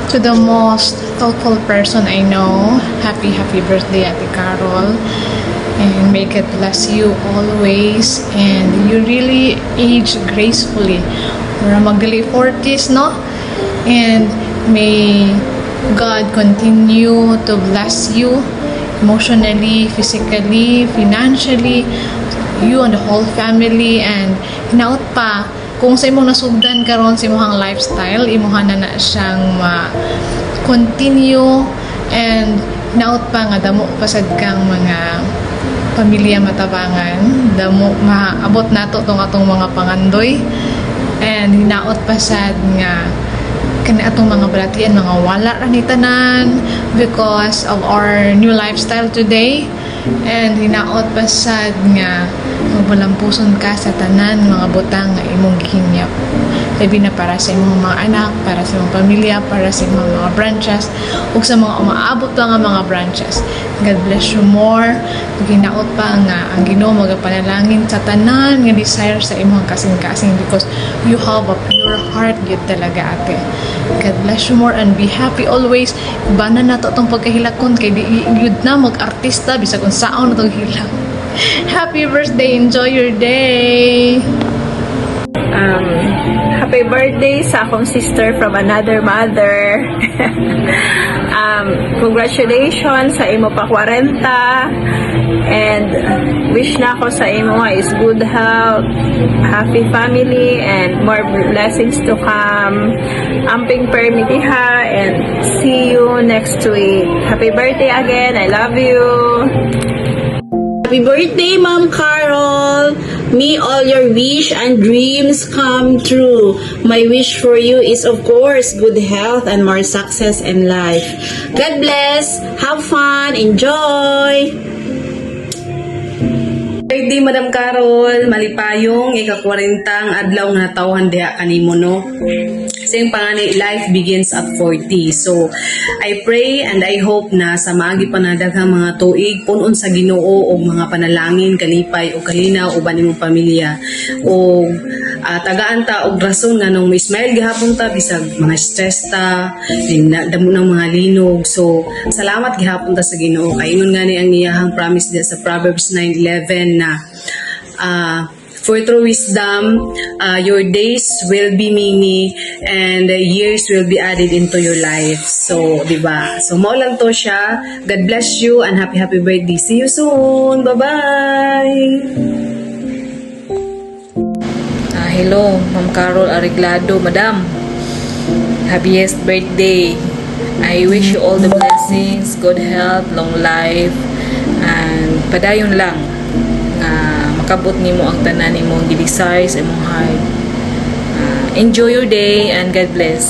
To the most thoughtful person I know, happy birthday, Ate Carol. And may God bless you always. And you really age gracefully. Para magdali 40s, no? And may God continue to bless you emotionally, physically, financially, you and the whole family. And hinaot pa, kung sa imong nasugdan karon sa imong lifestyle, imuha na siyang ma-continue. And hinaot pa nga damo pasad kang mga pamilya matabangan, damo maabot nato tong atong mga pangandoy. And hinaot pa sad nga kani atong mga balatian mga wala ra ni tanan because of our new lifestyle today. And hinaot pa sad nga magbalampuson ka sa tanan mga butang nga imong gihinyap, labi na para sa imong mga anak, para sa imong pamilya, para sa imong mga branches ug sa mga umaabot pa nga mga branches. God bless you more. Hinaot pa nga ang Ginoo magapanalangin sa tanan nga desire sa imong kasing-kasing because you have a pure heart gyud talaga, ate. God bless you more and be happy always. Banan nato tong pagkahilakon kay di gyud na mag-artista bisag unsaon na tong hilak. Happy birthday, enjoy your day. Happy birthday sa akong sister from another mother. Congratulations sa imo pa 40 and wish na ako sa imo is good health, happy family and more blessings to come. Amping permiti ha and see you next week. Happy birthday again. I love you. Happy birthday, Ma'am Carol! May all your wish and dreams come true. My wish for you is, of course, good health and more success in life. God bless! Have fun! Enjoy! Birthday, Madam Carol! Malipayong, ika-40 adlaw nga tawhan diha kanimo, no? Kasi panganay, life begins at 40. So, I pray and I hope na sa maagi panadaghang mga tuig, punon sa Ginoo o mga panalangin, kalipay o kalinaw o banimong pamilya. O tagaan ta og rason nga nung may smile gihapon ta, bisag mga stress ta, damo ng mga linog. So, salamat gihapon ta sa Ginoo. Kaingon nga ni ang iyahang promise diya sa Proverbs 9:11 na for through wisdom, your days will be many and years will be added into your life. So, di ba? So, mo lang to siya. God bless you and happy birthday. See you soon. Bye-bye. Hello, Ma'am Carol Areglado, Madam. Happiest birthday. I wish you all the blessings, good health, long life, and padayon lang. Makabot nimo ang tanan nimong gi-desire sa imong heart. Enjoy your day and God bless.